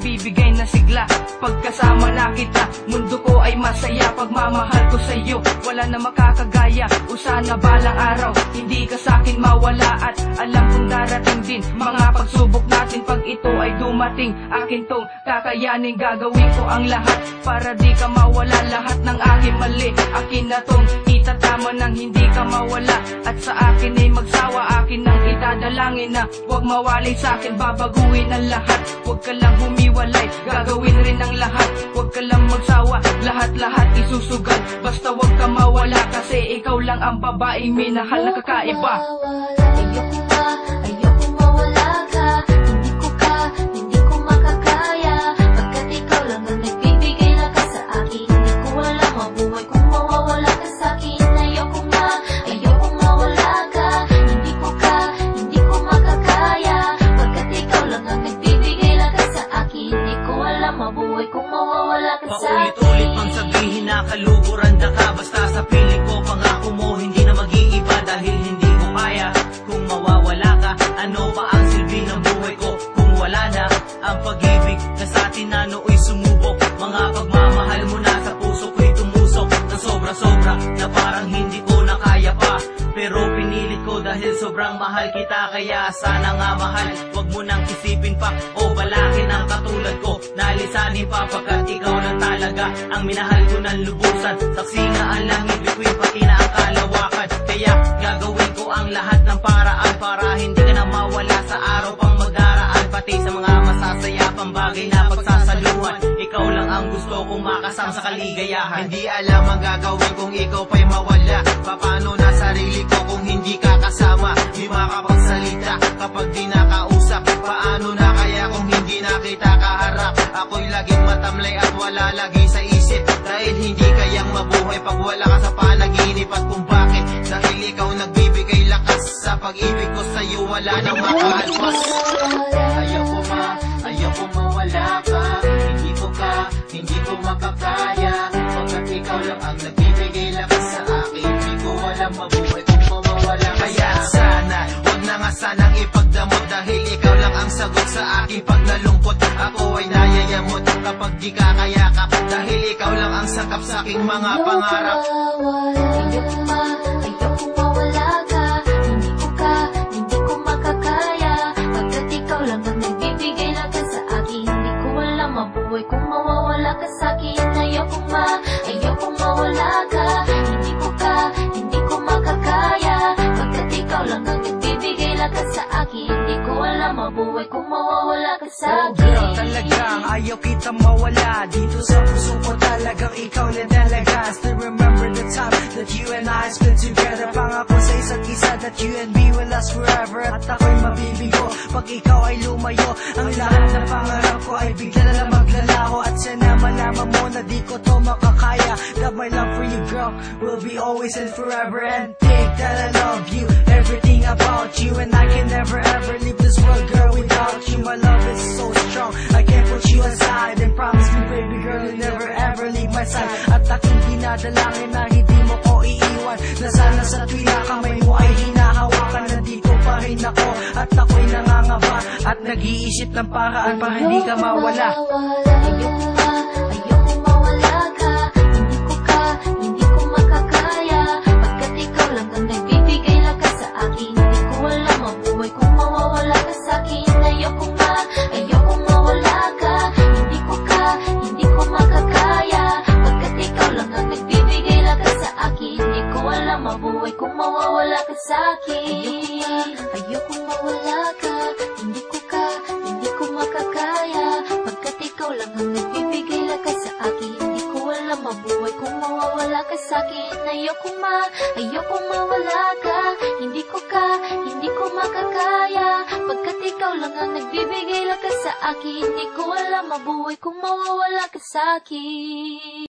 nagbibigay na sigla. Pagkasama na kita, mundo ko ay masaya. Pagmamahal ko sa'yo, wala na makakagaya. Usana balang araw, hindi ka sa'kin mawala. At alam kong darating din mga pagsubok natin. Pag ito ay dumating, akin tong kakayanin. Gagawin ko ang lahat para di ka mawala. Lahat ng aking mali, akin na tong itatama nang hindi ka mawala. At sa akin ay magsawa, akin ang itadalangin na huwag mawalay sa'kin. Babaguhin ang lahat, huwag ka lang humiwalay. Gagawin rin ang lahat, huwag ka lang magsawa. Lahat-lahat isusugal, basta huwag ka mawala. Kasi ikaw lang ang babaeng minahal na kakaiba. Ayoko mawala ka. Hindi ko makakaya. Pagkat ikaw lang ang nagbibigay lakas sa akin. Hindi ko alam mabuhay kung mawawala ka sa'kin. Ayoko mawala ka. Hindi ko makakaya. Pagkat ikaw lang ang nagbibigay lakas sa akin. Hindi ko alam mabuhay kung mawawala ka sa'kin. Paulit-ulit pang sabihin na kaluguran ka. Basta sa piling ko, pangako mo hindi na mag-iiba. Dahil hindi ko kaya kung mawawala ka. Ano pa ang silbi ng buhay ko kung wala na ang pag-ibig na sa atin na nooy sumubok. Mga pagmamahal mo na sa puso ko'y tumusok na sobra-sobra na parang hindi ko na kaya pa. Pero pinilit ko dahil sobrang mahal kita. Kaya sana nga mahal, wag mo nang isipin pa o balakin ang katulad ko. Nalisanin pa pagkat ikaw lang talaga ang minahal ko ng lubusan. Saksi nga ang langit, bituin pati na ang kalawakan. Kaya gagawin ko ang lahat ng paraan para hindi ka na mawala sa araw pang magdaraan. Pati sa mga masasaya pang bagay na pagsasaluhan. Ikaw lang ang gusto kong makasama sa kaligayahan. Hindi alam ang gagawin kung ikaw pa'y mawala. Paano na sarili ko kung hindi ka kasama? Di makapagsalita kapag di nakausap. Paano na kaya kung hindi na kita kaharap? Ako'y laging matamlay at wala lagi sa isip. Dahil hindi kayang mabuhay pag wala ka sa panaginip. At kung bakit? Dahil ikaw nagbibigay lakas. Sa pag-ibig ko sa'yo wala nang makaalpas. Ayaw ko mawala ka. Hindi ko makakaya. Pagkat ikaw lang ang nagbibigay lakas sa akin. Hindi ko alam mabuhay kung mawawala ka. Kaya sana, wag na nga sanang ipagdamot. Dahil ikaw lang ang sagot sa akin pag nalungkot. Ako ay nayayamot kapag di ka kayakap. Dahil ikaw lang ang sakap sa aking mga pangarap. Ayoko mawala ka. Hindi ko makakaya. Pagkat ikaw lang ang nagbibigay lakas sa akin. Hindi ko alam mabuhay kung mawawala ka sa'kin. Ayoko mawala ka. Hindi ko makakaya. Pagkat ikaw lang ang nagbibigay lakas sa akin. Hindi ko alam mabuhay kung mawawala ka sa'kin. Girl, talagang ayaw kita mawala. Dito sa puso ko talagang ikaw na talaga. Still remember the time that you and I spent together. Pangako sa isa't isa that you and me will last forever. At ako'y mabibigo pag ikaw ay lumayo. Ang lahat ng pangarap ko ay bigla na lang maglalaho. At sana malaman mo na di ko to makakaya. That my love for you, girl, will be always and forever. And think that I love you, everything about you. And I can never ever leave this world, girl, without you. My love is so strong, I can't put you aside. And promise me, baby girl, you'll never ever leave my side. At aking dinadalangin na hindi mo ko iiwan. Na sana sa tuwila kamay mo ay hinahawakan. Nandito pa rin ako at ako'y nangangaba. At nag-iisip ng paraan para hindi ka mawala. Ayoko mawala ka. Hindi ko makakaya. Pagkat ikaw lang ang nagbibigay lakas sa akin. Hindi ko alam mabuhay kung mawawala ka sa'kin. Ayoko mawala ka. Hindi ko makakaya. Pagkat ikaw lang ang nagbibigay lakas sa akin. Hindi ko alam mabuhay kung mawawala ka sa'kin. Ayoko mawala ka. Hindi ko makakaya. Pagkat ikaw lang ang nagbibigay lakas sa akin. Hindi ko alam mabuhay kung mawawala ka sa'kin. Ayoko mawala ka. Hindi ko makakaya. Pagkat ikaw lang ang nagbibigay lakas sa akin. Hindi ko alam mabuhay kung mawawala ka sa'kin.